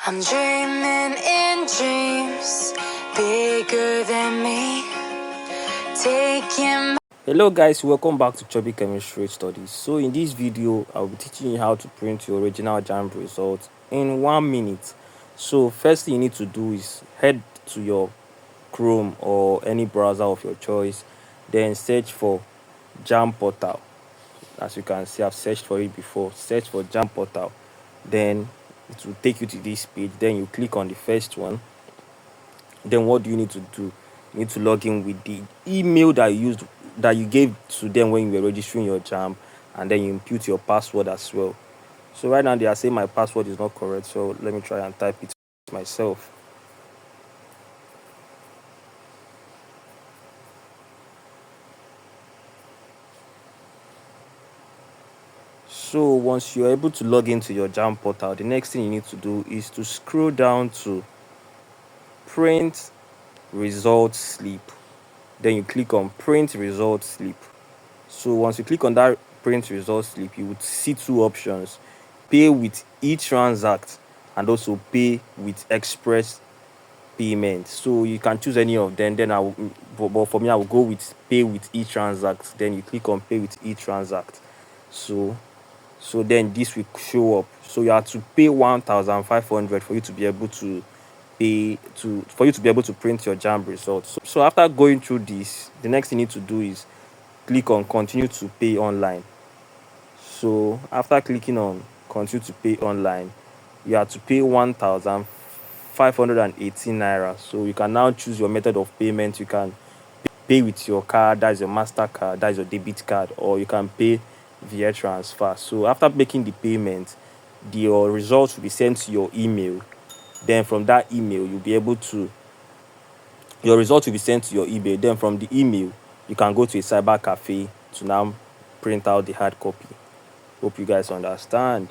I'm dreaming in dreams bigger than me. Taking. Hello guys, welcome back to Chubby Chemistry Studies. So in this video, I'll be teaching you how to print your original JAMB results in 1 minute. So first thing you need to do is head to your Chrome or any browser of your choice, then search for JAMB portal. As you can see, I've searched for it before. Search for JAMB portal, then it will take you to this page. Then you click on the first one. Then what do you need to do? You need to log in with the email that you gave to them when you were registering your JAMB, and then you input your password as well. So right now they are saying my password is not correct, so let me try and type it myself. So once you're able to log into your JAMB portal, the next thing you need to do is to scroll down to print result slip. Then you click on print result slip. So once you click on that print result slip, you would see two options: pay with e-transact and also pay with express payment. So you can choose any of them. Then but for me, I will go with pay with e-transact. Then you click on pay with e-transact. So then this will show up. So you have to pay 1,500 for you to be able to print your JAMB results. So after going through this, the next thing you need to do is click on continue to pay online. So after clicking on continue to pay online, you have to pay 1,518 naira. So you can now choose your method of payment. You can pay with your card, that's your MasterCard, that's your debit card, or you can pay via transfer. So after making the payment, your results will be sent to your email. Then from that email, your results will be sent to your email. Then from the email, you can go to a cyber cafe to now print out the hard copy. Hope you guys understand.